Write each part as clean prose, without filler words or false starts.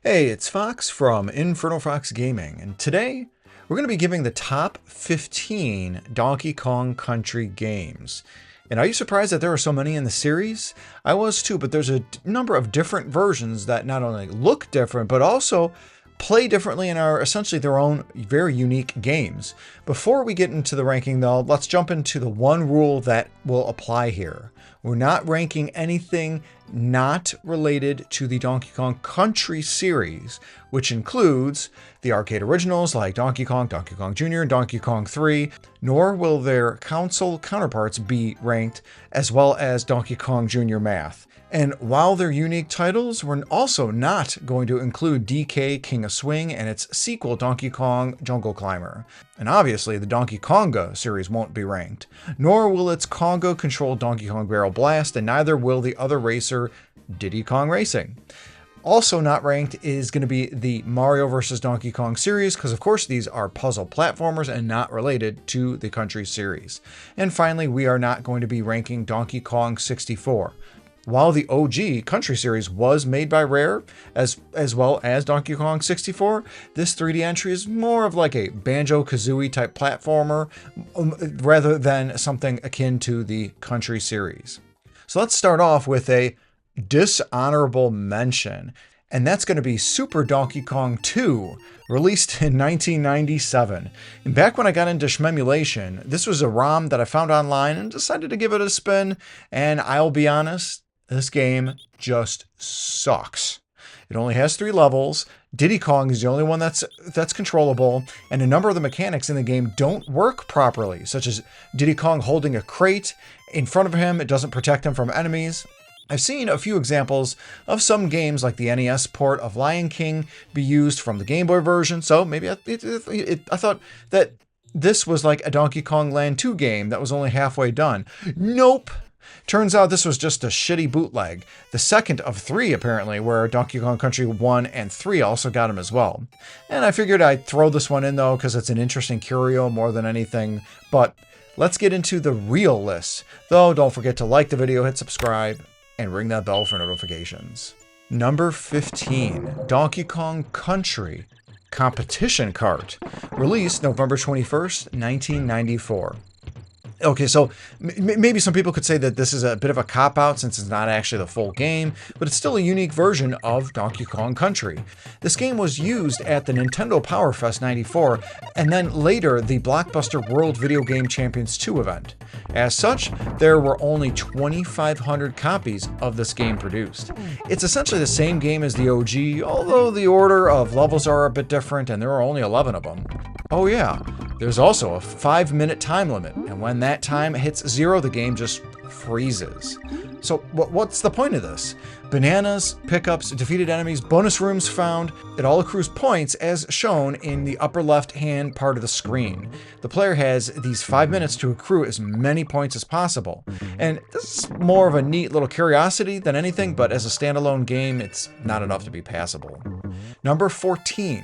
Hey, it's Fox from InfernoFox Gaming, and today we're going to be giving the top 15 Donkey Kong Country games. And are you surprised that there are so many in the series? I was too, but there's a number of different versions that not only look different, but also play differently and are essentially their own very unique games. Before we get into the ranking though, let's jump into the one rule that will apply here. We're not ranking anything not related to the Donkey Kong Country series, which includes the arcade originals like Donkey Kong, Donkey Kong Jr., and Donkey Kong 3, nor will their console counterparts be ranked, as well as Donkey Kong Jr. Math. And while they're unique titles, we're also not going to include DK King of Swing and its sequel Donkey Kong Jungle Climber. And obviously the Donkey Konga series won't be ranked, nor will its Konga-controlled Donkey Kong Barrel Blast, and neither will the other racer Diddy Kong Racing. Also not ranked is going to be the Mario vs. Donkey Kong series, because of course these are puzzle platformers and not related to the Country series. And finally, we are not going to be ranking Donkey Kong 64. While the OG Country series was made by Rare, as well as Donkey Kong 64, this 3D entry is more of like a Banjo-Kazooie type platformer, rather than something akin to the Country series. So let's start off with a dishonorable mention, and that's going to be Super Donkey Kong 2, released in 1997. And back when I got into Shmemulation, this was a ROM that I found online and decided to give it a spin, and I'll be honest, this game just sucks. It only has 3 levels. Diddy Kong is the only one that's controllable, and a number of the mechanics in the game don't work properly, such as Diddy Kong holding a crate in front of him. It doesn't protect him from enemies. I've seen a few examples of some games like the NES port of Lion King be used from the Game Boy version, so maybe I thought that this was like a Donkey Kong Land 2 game that was only halfway done. Nope! Turns out this was just a shitty bootleg. The second of 3, apparently, where Donkey Kong Country 1 and 3 also got him as well. And I figured I'd throw this one in, though, because it's an interesting curio more than anything. But let's get into the real list. Though, don't forget to like the video, hit subscribe, and ring that bell for notifications. Number 15, Donkey Kong Country Competition Kart, released November 21st, 1994. Okay, so maybe some people could say that this is a bit of a cop-out since it's not actually the full game, but it's still a unique version of Donkey Kong Country. This game was used at the Nintendo Power Fest 94, and then later the Blockbuster World Video Game Champions 2 event. As such, there were only 2,500 copies of this game produced. It's essentially the same game as the OG, although the order of levels are a bit different, and there are only 11 of them. Oh yeah, there's also a 5-minute time limit, and when that time hits 0, the game just freezes. So what's the point of this? Bananas, pickups, defeated enemies, bonus rooms found, it all accrues points as shown in the upper left-hand part of the screen. The player has these 5 minutes to accrue as many points as possible. And this is more of a neat little curiosity than anything, but as a standalone game, it's not enough to be passable. Number 14.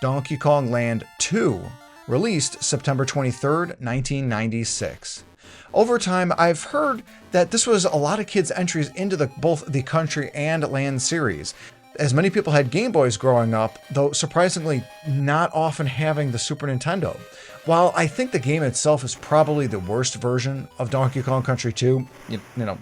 Donkey Kong Land 2, released September 23rd, 1996. Over time, I've heard that this was a lot of kids' entries into both the Country and Land series, as many people had Game Boys growing up, though surprisingly not often having the Super Nintendo. While I think the game itself is probably the worst version of Donkey Kong Country 2,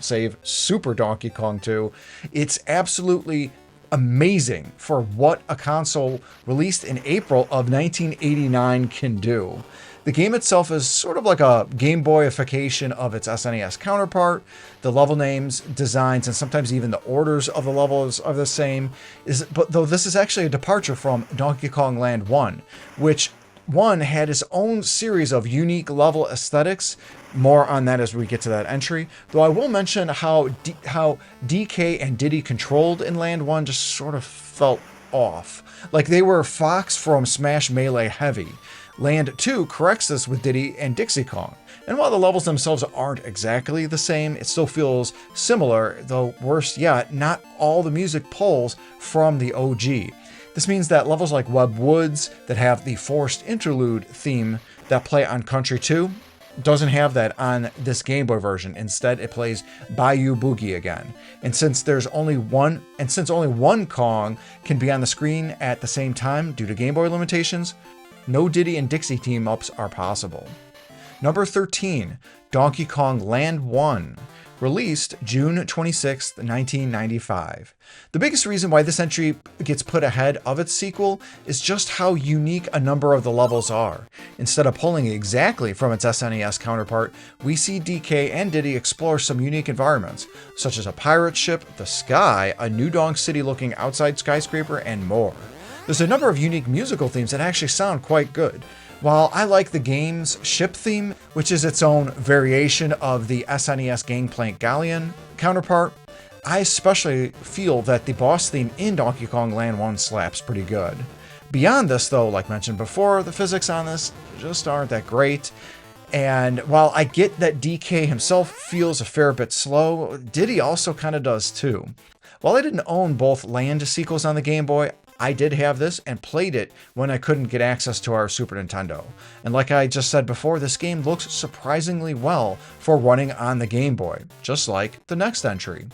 save Super Donkey Kong 2, it's absolutely amazing for what a console released in April of 1989 can do. The game itself is sort of like a Game Boyification of its SNES counterpart. The level names, designs, and sometimes even the orders of the levels are the same. But though this is actually a departure from Donkey Kong Land 1, which one had its own series of unique level aesthetics. More on that as we get to that entry. Though I will mention how DK and Diddy controlled in Land 1 just sort of felt off. Like they were Fox from Smash Melee Heavy. Land 2 corrects this with Diddy and Dixie Kong. And while the levels themselves aren't exactly the same, it still feels similar, though worse yet, not all the music pulls from the OG. This means that levels like Web Woods that have the forced interlude theme that play on Country 2 doesn't have that on this Game Boy version. Instead, it plays Bayou Boogie again. And since only one Kong can be on the screen at the same time due to Game Boy limitations, no Diddy and Dixie team-ups are possible. Number 13, Donkey Kong Land 1. Released June 26, 1995. The biggest reason why this entry gets put ahead of its sequel is just how unique a number of the levels are. Instead of pulling exactly from its SNES counterpart, we see DK and Diddy explore some unique environments, such as a pirate ship, the sky, a New Donk City looking outside skyscraper, and more. There's a number of unique musical themes that actually sound quite good. While I like the game's ship theme, which is its own variation of the SNES Gangplank Galleon counterpart, I especially feel that the boss theme in Donkey Kong Land 1 slaps pretty good. Beyond this, though, like mentioned before, the physics on this just aren't that great. And while I get that DK himself feels a fair bit slow, Diddy also kind of does too. While I didn't own both Land sequels on the Game Boy, I did have this and played it when I couldn't get access to our Super Nintendo. And like I just said before, this game looks surprisingly well for running on the Game Boy, just like the next entry.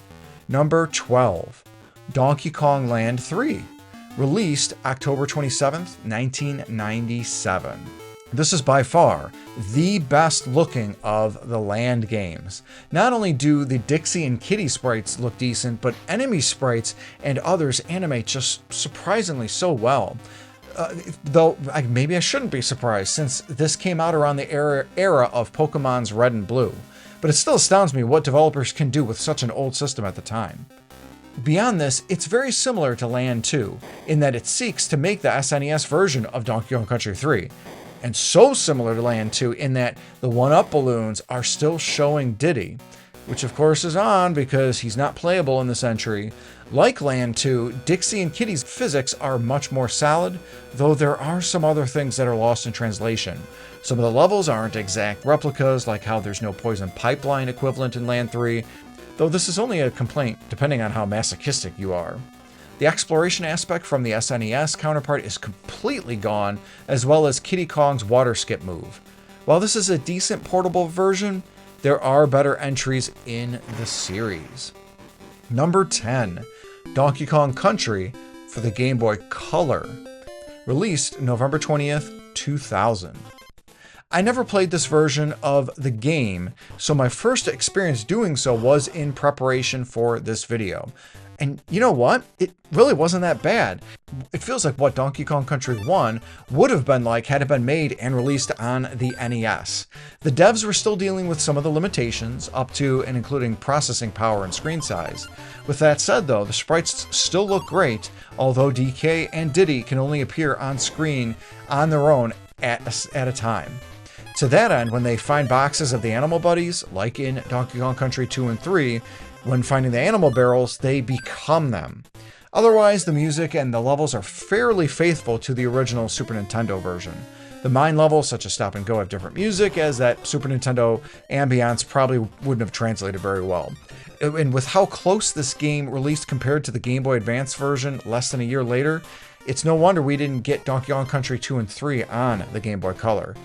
Number 12, Donkey Kong Land 3. Released October 27th, 1997. This is by far the best looking of the Land games. Not only do the Dixie and Kitty sprites look decent, but enemy sprites and others animate just surprisingly so well. Though maybe I shouldn't be surprised, since this came out around the era of Pokemon's Red and Blue. But it still astounds me what developers can do with such an old system at the time. Beyond this, it's very similar to Land 2, in that it seeks to make the SNES version of Donkey Kong Country 3. And so similar to Land 2 in that the 1-up balloons are still showing Diddy, which of course is on because he's not playable in this entry. Like Land 2, Dixie and Kitty's physics are much more solid, though there are some other things that are lost in translation. Some of the levels aren't exact replicas, like how there's no poison pipeline equivalent in Land 3, though this is only a complaint depending on how masochistic you are. The exploration aspect from the SNES counterpart is completely gone, as well as Kiddy Kong's water skip move. While this is a decent portable version, there are better entries in the series. Number 10, Donkey Kong Country for the Game Boy Color. Released November 20th, 2000. I never played this version of the game, so my first experience doing so was in preparation for this video. And you know what? It really wasn't that bad. It feels like what Donkey Kong Country 1 would have been like had it been made and released on the NES. The devs were still dealing with some of the limitations, up to and including processing power and screen size. With that said though, the sprites still look great, although DK and Diddy can only appear on screen on their own at a time. To that end, when they find boxes of the animal buddies, like in Donkey Kong Country 2 and 3, when finding the animal barrels, they become them. Otherwise, the music and the levels are fairly faithful to the original Super Nintendo version. The mine levels, such as Stop and Go, have different music, as that Super Nintendo ambience probably wouldn't have translated very well. And with how close this game released compared to the Game Boy Advance version less than a year later, it's no wonder we didn't get Donkey Kong Country 2 and 3 on the Game Boy Color.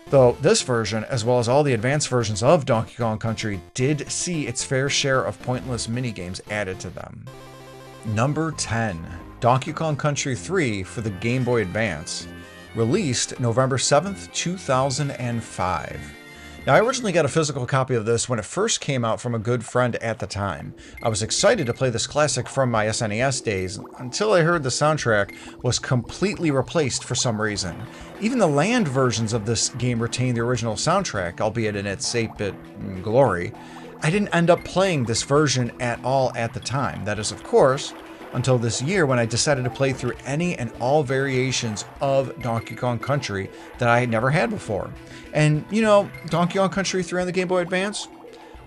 Though this version, as well as all the advanced versions of Donkey Kong Country, did see its fair share of pointless minigames added to them. Number 10, Donkey Kong Country 3 for the Game Boy Advance. Released November 7th, 2005. Now, I originally got a physical copy of this when it first came out from a good friend at the time. I was excited to play this classic from my SNES days until I heard the soundtrack was completely replaced for some reason. Even the Land versions of this game retain the original soundtrack, albeit in its 8-bit glory. I didn't end up playing this version at all at the time. That is, of course, until this year when I decided to play through any and all variations of Donkey Kong Country that I had never had before. And, you know, Donkey Kong Country 3 on the Game Boy Advance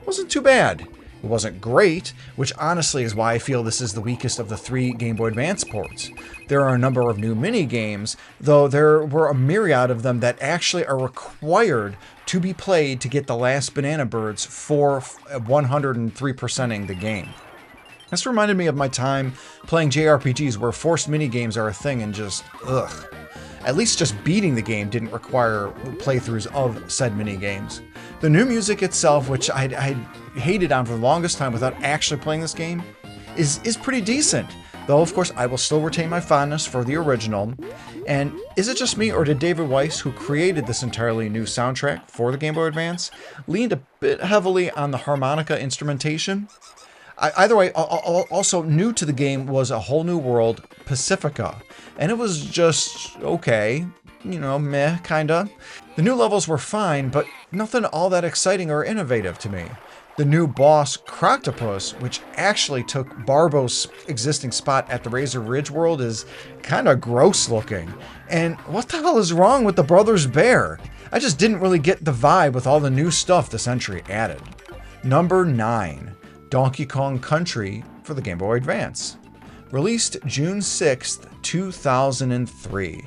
wasn't too bad. It wasn't great, which honestly is why I feel this is the weakest of the 3 Game Boy Advance ports. There are a number of new mini-games, though there were a myriad of them that actually are required to be played to get the last Banana Birds for 103%ing the game. This reminded me of my time playing JRPGs where forced minigames are a thing and just, ugh. At least just beating the game didn't require playthroughs of said minigames. The new music itself, which I hated on for the longest time without actually playing this game, is pretty decent. Though, of course, I will still retain my fondness for the original. And is it just me, or did David Weiss, who created this entirely new soundtrack for the Game Boy Advance, leaned a bit heavily on the harmonica instrumentation? Either way, also new to the game was a whole new world, Pacifica. And it was just okay, you know, meh, kinda. The new levels were fine, but nothing all that exciting or innovative to me. The new boss, Croctopus, which actually took Barbo's existing spot at the Razor Ridge world, is kinda gross looking. And what the hell is wrong with the Brothers Bear? I just didn't really get the vibe with all the new stuff this entry added. Number 9. Donkey Kong Country for the Game Boy Advance. Released June 6th, 2003.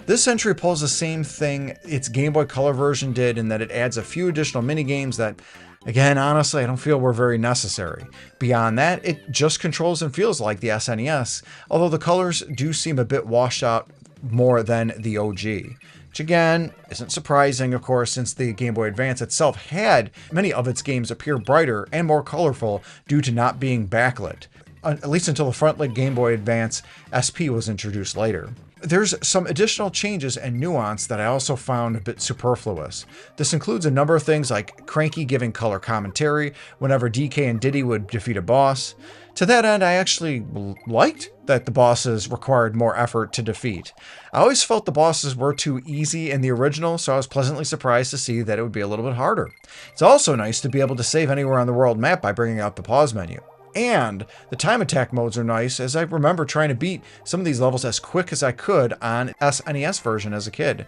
This entry pulls the same thing its Game Boy Color version did in that it adds a few additional minigames that, again, honestly, I don't feel were very necessary. Beyond that, it just controls and feels like the SNES, although the colors do seem a bit washed out more than the OG. Which again, isn't surprising, of course, since the Game Boy Advance itself had many of its games appear brighter and more colorful due to not being backlit, at least until the front-lit Game Boy Advance SP was introduced later. There's some additional changes and nuance that I also found a bit superfluous. This includes a number of things like Cranky giving color commentary whenever DK and Diddy would defeat a boss. To that end, I actually liked that the bosses required more effort to defeat. I always felt the bosses were too easy in the original, so I was pleasantly surprised to see that it would be a little bit harder. It's also nice to be able to save anywhere on the world map by bringing out the pause menu. And the time attack modes are nice, as I remember trying to beat some of these levels as quick as I could on SNES version as a kid.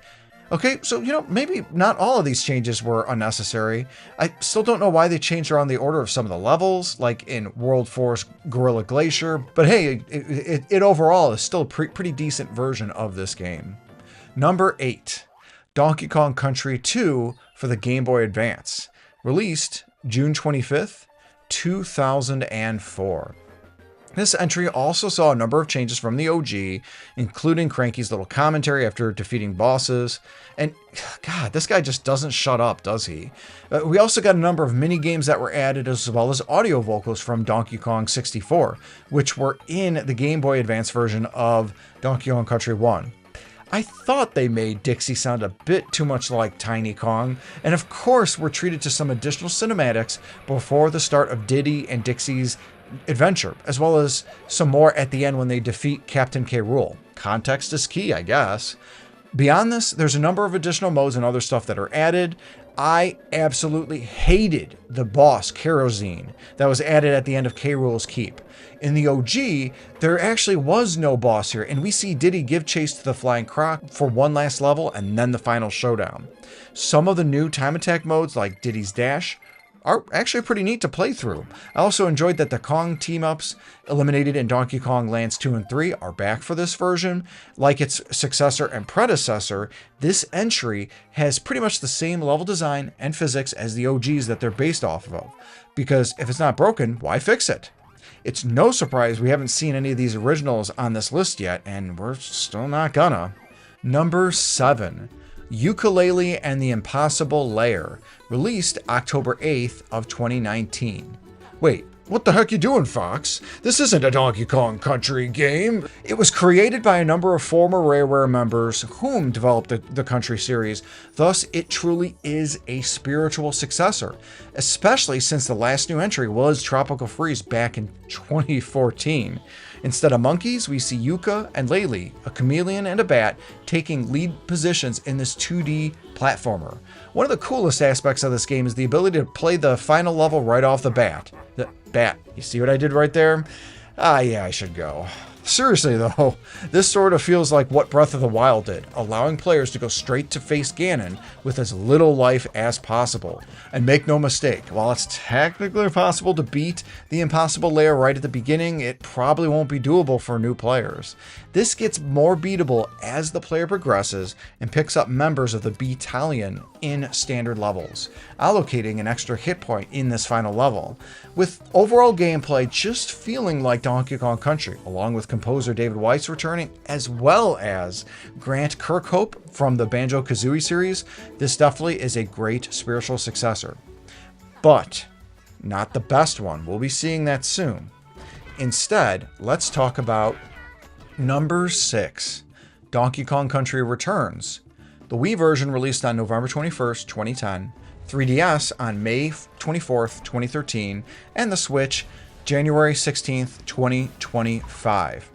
Okay, so, you know, maybe not all of these changes were unnecessary. I still don't know why they changed around the order of some of the levels, like in World Force Gorilla Glacier, but hey, it overall is still a pretty decent version of this game. Number 8. Donkey Kong Country 2 for the Game Boy Advance. Released June 25th, 2004. This entry also saw a number of changes from the OG, including Cranky's little commentary after defeating bosses. And God, this guy just doesn't shut up, does he? We also got a number of mini games that were added, as well as audio vocals from Donkey Kong 64, which were in the Game Boy Advance version of Donkey Kong Country 1. I thought they made Dixie sound a bit too much like Tiny Kong, and of course were treated to some additional cinematics before the start of Diddy and Dixie's adventure, as well as some more at the end when they defeat Captain K. Rool. Context is key, I guess. Beyond this, there's a number of additional modes and other stuff that are added. I absolutely hated the boss, Kerosene, that was added at the end of K. Rool's Keep. In the OG, there actually was no boss here, and we see Diddy give chase to the Flying Croc for one last level and then the final showdown. Some of the new time attack modes, like Diddy's Dash, are actually pretty neat to play through. I also enjoyed that the Kong team-ups eliminated in Donkey Kong Lands 2 and 3 are back for this version. Like its successor and predecessor, this entry has pretty much the same level design and physics as the OGs that they're based off of. Because if it's not broken, why fix it? It's no surprise we haven't seen any of these originals on this list yet, and we're still not gonna. Number 7. Yooka-Laylee and the Impossible Lair, released October 8th of 2019. Wait, what the heck you doing, Fox? This isn't a Donkey Kong Country game. It was created by a number of former Rareware members whom developed the Country series, thus it truly is a spiritual successor, especially since the last new entry was Tropical Freeze back in 2014. Instead of monkeys, we see Yooka and Laylee, a chameleon and a bat, taking lead positions in this 2D platformer. One of the coolest aspects of this game is the ability to play the final level right off the bat. You see what I did right there? Yeah, I should go. Seriously though, this sort of feels like what Breath of the Wild did, allowing players to go straight to face Ganon with as little life as possible. And make no mistake, while it's technically possible to beat the Impossible Lair right at the beginning, it probably won't be doable for new players. This gets more beatable as the player progresses and picks up members of the Beatalion in standard levels, allocating an extra hit point in this final level, with overall gameplay just feeling like Donkey Kong Country, along with composer David Weiss returning, as well as Grant Kirkhope from the Banjo-Kazooie series, this definitely is a great spiritual successor. But not the best one. We'll be seeing that soon. Instead, let's talk about number 6, Donkey Kong Country Returns. The Wii version released on November 21st, 2010, 3DS on May 24th, 2013, and the Switch January 16th, 2025.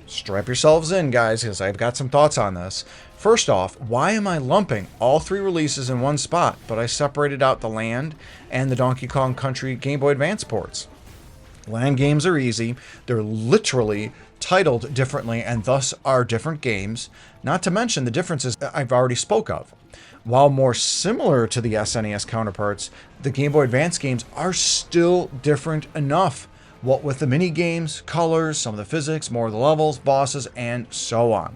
Strap yourselves in, guys, because I've got some thoughts on this. First off, why am I lumping all 3 releases in one spot, but I separated out the Land and the Donkey Kong Country Game Boy Advance ports? Land games are easy. They're literally titled differently and thus are different games, not to mention the differences I've already spoke of. While more similar to the SNES counterparts, the Game Boy Advance games are still different enough. What with the mini games, colors, some of the physics, more of the levels, bosses, and so on.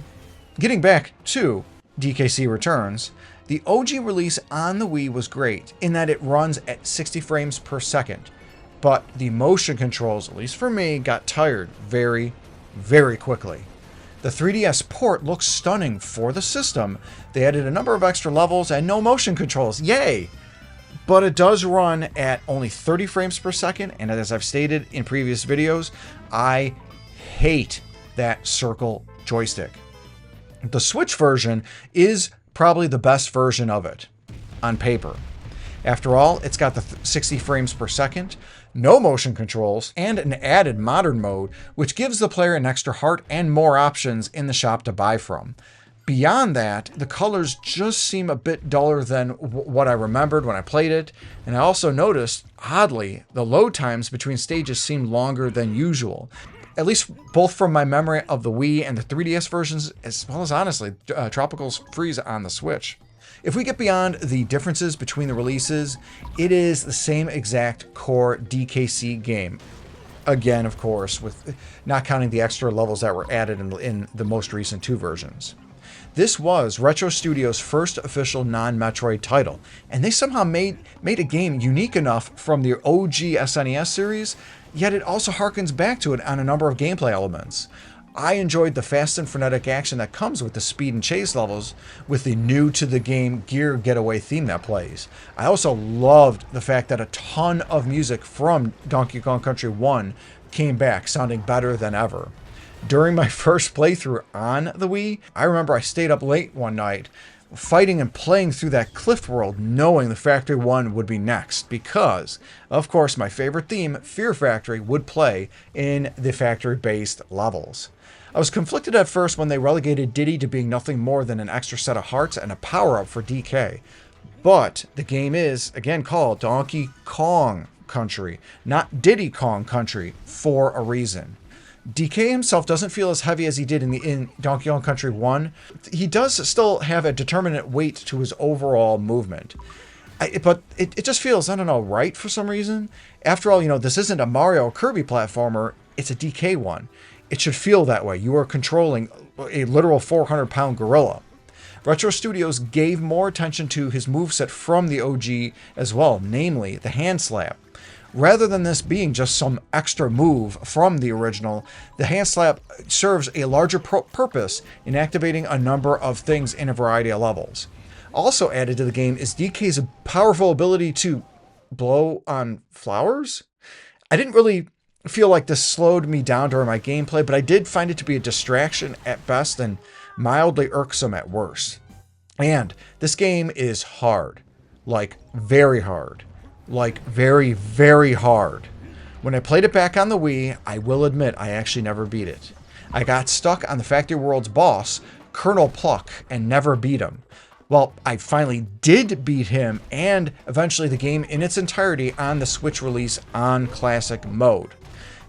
Getting back to DKC Returns, the OG release on the Wii was great in that it runs at 60 frames per second, but the motion controls, at least for me, got tired very, very quickly. The 3DS port looks stunning for the system. They added a number of extra levels and no motion controls, yay! But it does run at only 30 frames per second, and as I've stated in previous videos, I hate that circle joystick. The Switch version is probably the best version of it, on paper. After all, it's got the 60 frames per second, no motion controls, and an added modern mode, which gives the player an extra heart and more options in the shop to buy from. Beyond that, the colors just seem a bit duller than what I remembered when I played it, and I also noticed, oddly, the load times between stages seemed longer than usual. At least both from my memory of the Wii and the 3DS versions, as well as, honestly, Tropical Freeze on the Switch. If we get beyond the differences between the releases, it is the same exact core DKC game. Again, of course, with not counting the extra levels that were added in the most recent 2 versions. This was Retro Studios' first official non-Metroid title, and they somehow made a game unique enough from the OG SNES series, yet it also harkens back to it on a number of gameplay elements. I enjoyed the fast and frenetic action that comes with the speed and chase levels with the new-to-the-game gear getaway theme that plays. I also loved the fact that a ton of music from Donkey Kong Country 1 came back, sounding better than ever. During my first playthrough on the Wii, I remember I stayed up late one night fighting and playing through that cliff world knowing the Factory 1 would be next because, of course, my favorite theme, Fear Factory, would play in the factory-based levels. I was conflicted at first when they relegated Diddy to being nothing more than an extra set of hearts and a power-up for DK. But the game is, again, called Donkey Kong Country, not Diddy Kong Country, for a reason. DK himself doesn't feel as heavy as he did in Donkey Kong Country 1. He does still have a determinate weight to his overall movement. But it just feels, I don't know, right for some reason. After all, this isn't a Mario or Kirby platformer, it's a DK one. It should feel that way. You are controlling a literal 400-pound gorilla. Retro Studios gave more attention to his moveset from the OG as well, namely the hand slap. Rather than this being just some extra move from the original, the hand slap serves a larger purpose in activating a number of things in a variety of levels. Also added to the game is DK's powerful ability to blow on flowers. I didn't really feel like this slowed me down during my gameplay, but I did find it to be a distraction at best and mildly irksome at worst. And this game is hard. Like, very hard. Like, very, very hard. When I played it back on the Wii, I will admit I actually never beat it. I got stuck on the Factory World's boss, Colonel Pluck, and never beat him. Well, I finally did beat him, and eventually the game in its entirety on the Switch release on Classic mode.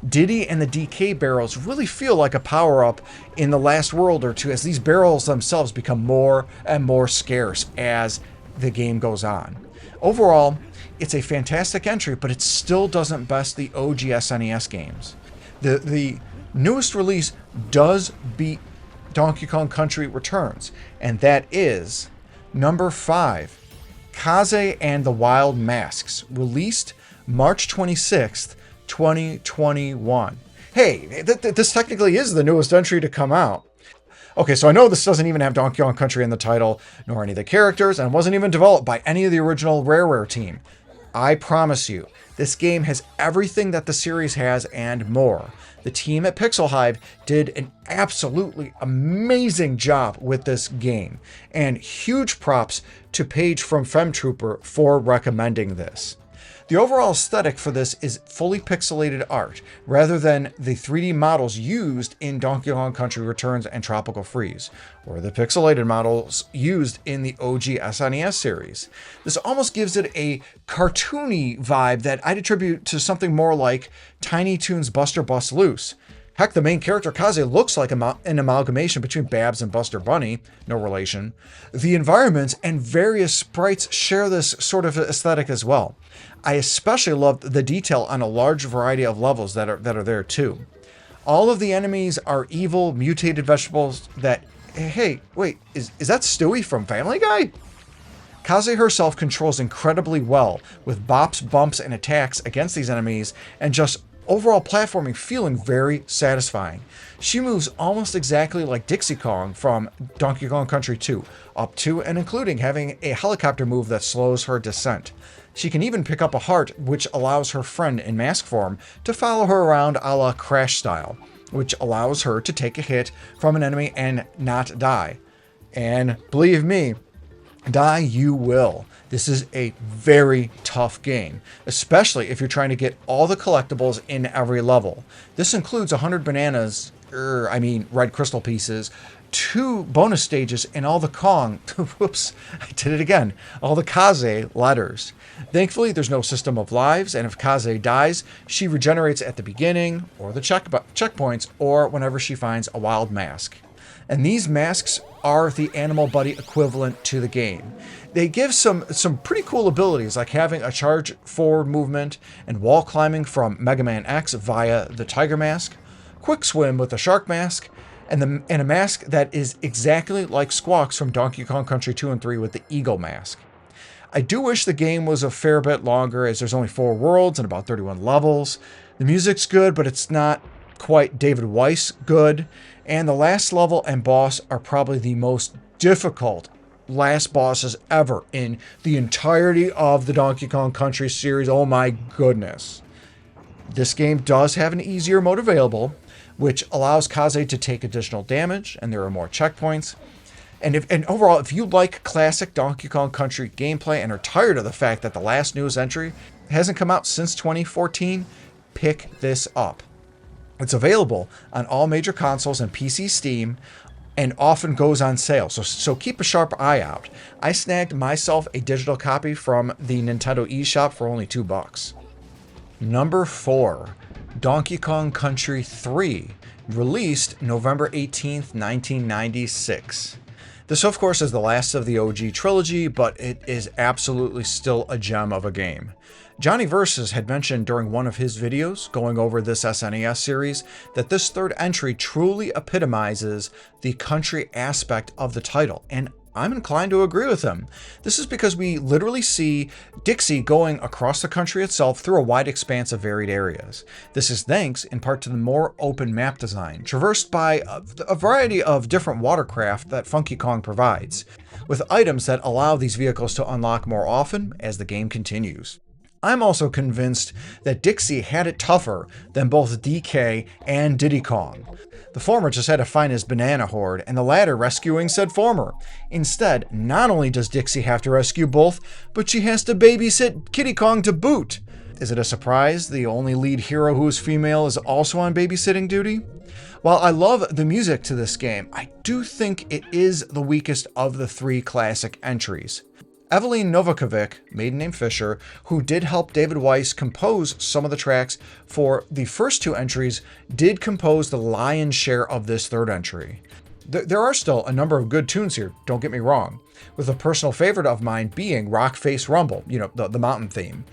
Diddy and the DK barrels really feel like a power-up in the last world or two as these barrels themselves become more and more scarce as the game goes on. Overall, it's a fantastic entry, but it still doesn't best the OG SNES games. The newest release does beat Donkey Kong Country Returns, and that is number 5, Kaze and the Wild Masks, released March 26th, 2021. hey, this technically is the newest entry to come out. Okay, so I know this doesn't even have Donkey Kong Country in the title, nor any of the characters, and wasn't even developed by any of the original Rare team. I promise you, this game has everything that the series has and more. The team at PixelHive did an absolutely amazing job with this game, and huge props to Paige from Femtrooper for recommending this. The overall aesthetic for this is fully pixelated art, rather than the 3D models used in Donkey Kong Country Returns and Tropical Freeze, or the pixelated models used in the OG SNES series. This almost gives it a cartoony vibe that I'd attribute to something more like Tiny Toons Buster Bust Loose. Heck, the main character, Kaze, looks like an amalgamation between Babs and Buster Bunny, no relation. The environments and various sprites share this sort of aesthetic as well. I especially loved the detail on a large variety of levels that are there too. All of the enemies are evil, mutated vegetables that... Hey, wait, is that Stewie from Family Guy? Kaze herself controls incredibly well, with bops, bumps, and attacks against these enemies, and just overall platforming feeling very satisfying. She moves almost exactly like Dixie Kong from Donkey Kong Country 2, up to and including having a helicopter move that slows her descent. She can even pick up a heart, which allows her friend in mask form to follow her around a la Crash style, which allows her to take a hit from an enemy and not die. And believe me, die you will. This is a very tough game, especially if you're trying to get all the collectibles in every level. This includes 100 bananas, red crystal pieces, 2 bonus stages, and all the Kong, whoops, I did it again, all the Kaze letters. Thankfully, there's no system of lives, and if Kaze dies, she regenerates at the beginning, or the checkpoints, or whenever she finds a wild mask. And these masks are the Animal Buddy equivalent to the game. They give some pretty cool abilities, like having a charge forward movement and wall climbing from Mega Man X via the Tiger Mask, quick swim with the Shark Mask, and a mask that is exactly like Squawk's from Donkey Kong Country 2 and 3 with the Eagle Mask. I do wish the game was a fair bit longer, as there's only 4 worlds and about 31 levels. The music's good, but it's not quite David Weiss good, and the last level and boss are probably the most difficult last bosses ever in the entirety of the Donkey Kong Country series. Oh my goodness. This game does have an easier mode available, which allows Kaze to take additional damage, and there are more checkpoints. And overall, if you like classic Donkey Kong Country gameplay and are tired of the fact that the last newest entry hasn't come out since 2014, pick this up. It's available on all major consoles and PC Steam, and often goes on sale, so keep a sharp eye out. I snagged myself a digital copy from the Nintendo eShop for only $2. Number 4, Donkey Kong Country 3, released November 18th, 1996. This, of course, is the last of the OG trilogy, but it is absolutely still a gem of a game. Johnny Versus had mentioned during one of his videos going over this SNES series that this third entry truly epitomizes the country aspect of the title, and I'm inclined to agree with him. This is because we literally see Dixie going across the country itself through a wide expanse of varied areas. This is thanks in part to the more open map design, traversed by a variety of different watercraft that Funky Kong provides, with items that allow these vehicles to unlock more often as the game continues. I'm also convinced that Dixie had it tougher than both DK and Diddy Kong. The former just had to find his banana hoard, and the latter rescuing said former. Instead, not only does Dixie have to rescue both, but she has to babysit Kiddy Kong to boot. Is it a surprise the only lead hero who is female is also on babysitting duty? While I love the music to this game, I do think it is the weakest of the 3 classic entries. Eveline Novakovic, maiden name Fisher, who did help David Weiss compose some of the tracks for the first 2 entries, did compose the lion's share of this third entry. There are still a number of good tunes here, don't get me wrong, with a personal favorite of mine being Rock Face Rumble, the mountain theme.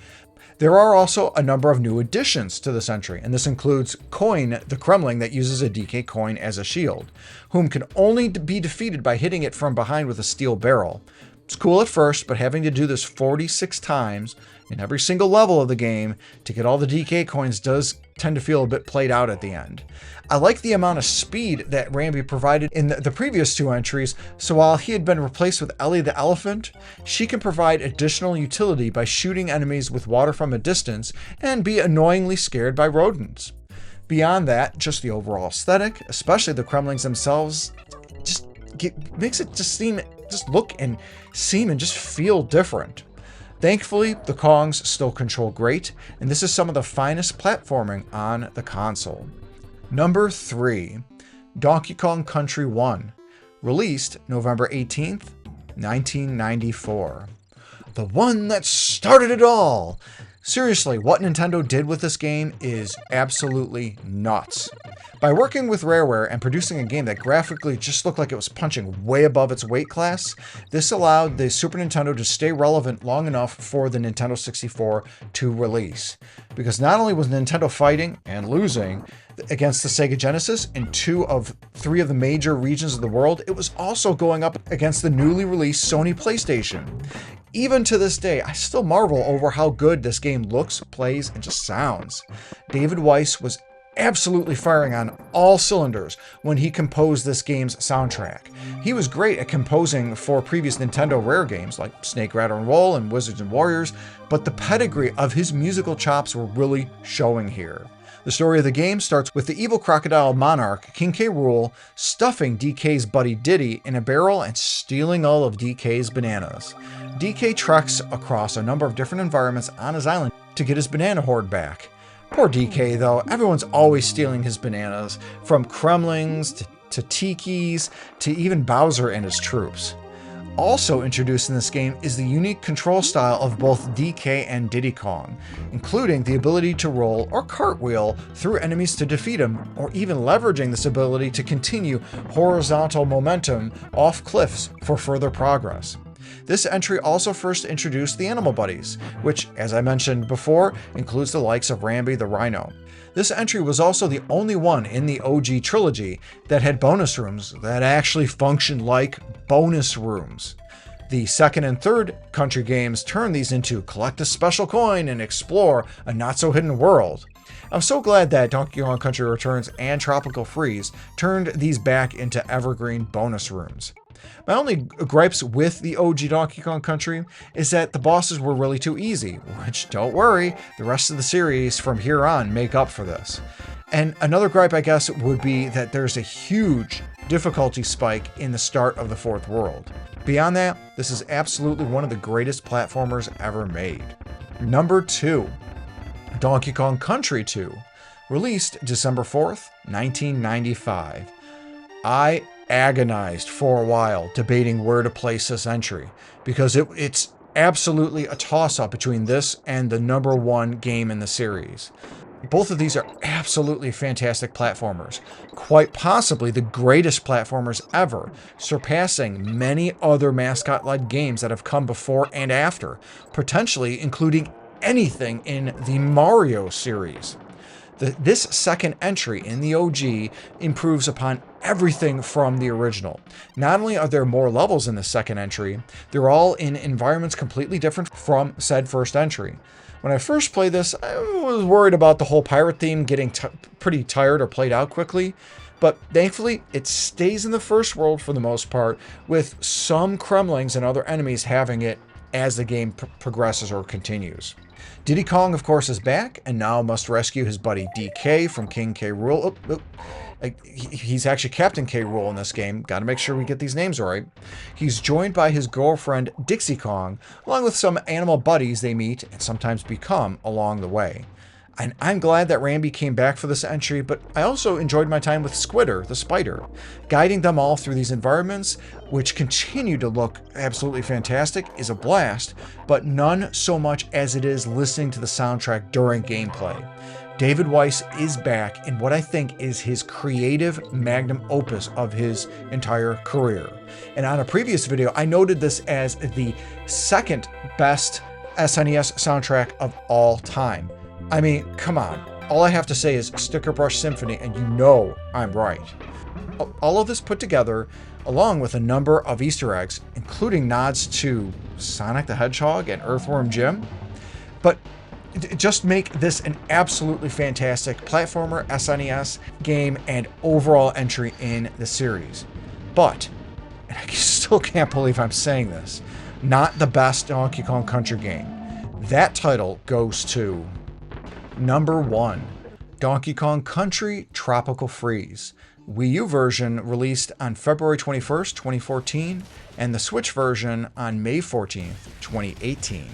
There are also a number of new additions to this entry, and this includes Coin, the Kremling that uses a DK coin as a shield, whom can only be defeated by hitting it from behind with a steel barrel. It's cool at first, but having to do this 46 times in every single level of the game to get all the DK coins does tend to feel a bit played out at the end. I like the amount of speed that Rambi provided in the previous 2 entries, so while he had been replaced with Ellie the elephant, she can provide additional utility by shooting enemies with water from a distance and be annoyingly scared by rodents. Beyond that, just the overall aesthetic, especially the Kremlings themselves, just makes it just look and seem and just feel different. Thankfully, the Kongs still control great, and this is some of the finest platforming on the console. Number 3, Donkey Kong Country 1, released November 18th, 1994. The one that started it all! Seriously, what Nintendo did with this game is absolutely nuts. By working with Rareware and producing a game that graphically just looked like it was punching way above its weight class, this allowed the Super Nintendo to stay relevant long enough for the Nintendo 64 to release. Because not only was Nintendo fighting and losing against the Sega Genesis in 2 of 3 of the major regions of the world, it was also going up against the newly released Sony PlayStation. Even to this day, I still marvel over how good this game looks, plays, and just sounds. David Weiss was absolutely firing on all cylinders when he composed this game's soundtrack. He was great at composing for previous Nintendo Rare games like Snake, Rattle, and Roll and Wizards and Warriors, but the pedigree of his musical chops were really showing here. The story of the game starts with the evil crocodile monarch, King K. Rool, stuffing DK's buddy Diddy in a barrel and stealing all of DK's bananas. DK treks across a number of different environments on his island to get his banana hoard back. Poor DK though, everyone's always stealing his bananas, from Kremlings to Tikis to even Bowser and his troops. Also introduced in this game is the unique control style of both DK and Diddy Kong, including the ability to roll or cartwheel through enemies to defeat them, or even leveraging this ability to continue horizontal momentum off cliffs for further progress. This entry also first introduced the Animal Buddies, which, as I mentioned before, includes the likes of Rambi the Rhino. This entry was also the only one in the OG trilogy that had bonus rooms that actually functioned like bonus rooms. The second and third country games turned these into collect a special coin and explore a not-so-hidden world. I'm so glad that Donkey Kong Country Returns and Tropical Freeze turned these back into evergreen bonus rooms. My only gripes with the OG Donkey Kong Country is that the bosses were really too easy, which, don't worry, the rest of the series from here on make up for this. And another gripe, I guess, would be that there's a huge difficulty spike in the start of the fourth world. Beyond that, this is absolutely one of the greatest platformers ever made. Number 2, Donkey Kong Country 2, released December 4th, 1995. I agonized for a while debating where to place this entry, because it's absolutely a toss-up between this and the number 1 game in the series. Both of these are absolutely fantastic platformers, quite possibly the greatest platformers ever, surpassing many other mascot-led games that have come before and after, potentially including anything in the Mario series. This second entry in the OG improves upon everything from the original. Not only are there more levels in the second entry, they're all in environments completely different from said first entry. When I first played this, I was worried about the whole pirate theme getting pretty tired or played out quickly, but thankfully it stays in the first world for the most part, with some Kremlings and other enemies having it as the game progresses or continues. Diddy Kong, of course, is back and now must rescue his buddy DK from King K. Rool. He's actually Captain K. Rool in this game. Got to make sure we get these names right. He's joined by his girlfriend Dixie Kong, along with some animal buddies they meet and sometimes become along the way. And I'm glad that Rambi came back for this entry, but I also enjoyed my time with Squitter, the spider, guiding them all through these environments, which continue to look absolutely fantastic, is a blast, but none so much as it is listening to the soundtrack during gameplay. David Weiss is back in what I think is his creative magnum opus of his entire career. And on a previous video, I noted this as the second best SNES soundtrack of all time. I mean, come on. All I have to say is Sticker Brush Symphony, and you know I'm right. All of this put together, along with a number of Easter eggs, including nods to Sonic the Hedgehog and Earthworm Jim. But just make this an absolutely fantastic platformer SNES game and overall entry in the series. But, and I still can't believe I'm saying this, not the best Donkey Kong Country game. That title goes to number 1, Donkey Kong Country Tropical Freeze. Wii U version released on February 21st, 2014, and the Switch version on May 14th, 2018.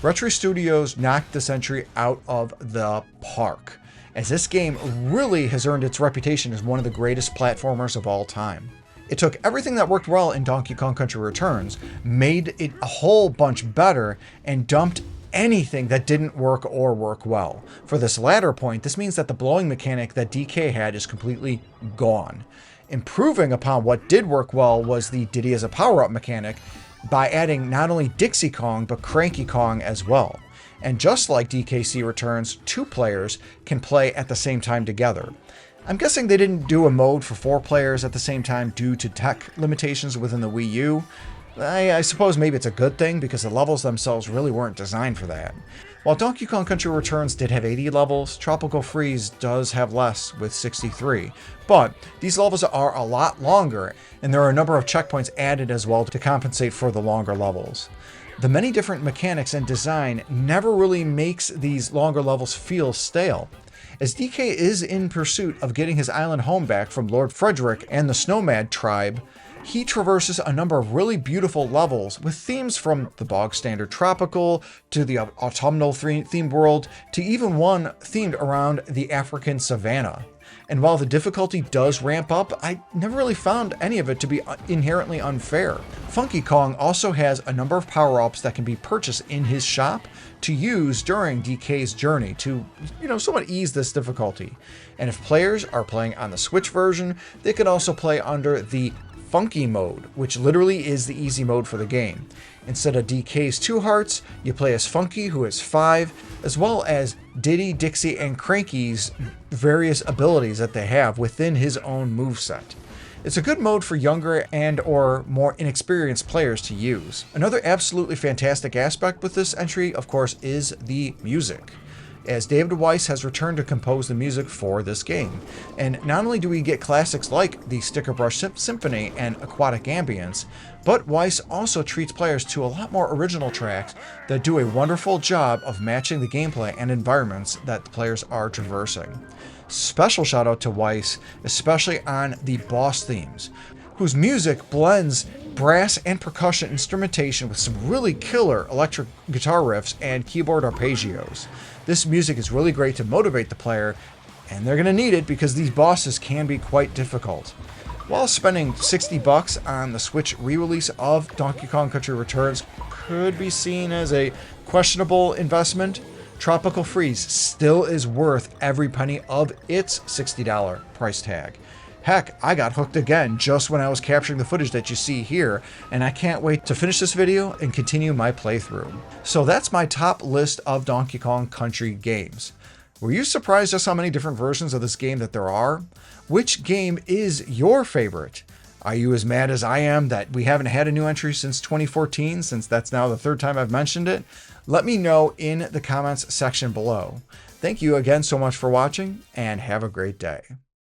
Retro Studios knocked this entry out of the park, as this game really has earned its reputation as one of the greatest platformers of all time. It took everything that worked well in Donkey Kong Country Returns, made it a whole bunch better, and dumped anything that didn't work or work well. For this latter point, this means that the blowing mechanic that DK had is completely gone. Improving upon what did work well was the Diddy as a power-up mechanic by adding not only Dixie Kong, but Cranky Kong as well. And just like DKC Returns, 2 players can play at the same time together. I'm guessing they didn't do a mode for 4 players at the same time due to tech limitations within the Wii U. I suppose maybe it's a good thing because the levels themselves really weren't designed for that. While Donkey Kong Country Returns did have 80 levels, Tropical Freeze does have less with 63. But these levels are a lot longer, and there are a number of checkpoints added as well to compensate for the longer levels. The many different mechanics and design never really makes these longer levels feel stale, as DK is in pursuit of getting his island home back from Lord Frederick and the Snowmad tribe. He traverses a number of really beautiful levels with themes from the bog standard tropical to the autumnal themed world to even one themed around the African savanna. And while the difficulty does ramp up, I never really found any of it to be inherently unfair. Funky Kong also has a number of power-ups that can be purchased in his shop to use during DK's journey to, somewhat ease this difficulty. And if players are playing on the Switch version, they can also play under the Funky mode, which literally is the easy mode for the game. Instead of DK's 2 hearts, you play as Funky, who has 5, as well as Diddy, Dixie, and Cranky's various abilities that they have within his own moveset. It's a good mode for younger and or more inexperienced players to use. Another absolutely fantastic aspect with this entry, of course, is the music, as David Weiss has returned to compose the music for this game. And not only do we get classics like the Sticker Brush Symphony and Aquatic Ambience, but Weiss also treats players to a lot more original tracks that do a wonderful job of matching the gameplay and environments that the players are traversing. Special shout out to Weiss, especially on the boss themes, whose music blends brass and percussion instrumentation with some really killer electric guitar riffs and keyboard arpeggios. This music is really great to motivate the player, and they're going to need it because these bosses can be quite difficult. While spending $60 on the Switch re-release of Donkey Kong Country Returns could be seen as a questionable investment, Tropical Freeze still is worth every penny of its $60 price tag. Heck, I got hooked again just when I was capturing the footage that you see here, and I can't wait to finish this video and continue my playthrough. So that's my top list of Donkey Kong Country games. Were you surprised just how many different versions of this game that there are? Which game is your favorite? Are you as mad as I am that we haven't had a new entry since 2014, since that's now the 3rd time I've mentioned it? Let me know in the comments section below. Thank you again so much for watching, and have a great day.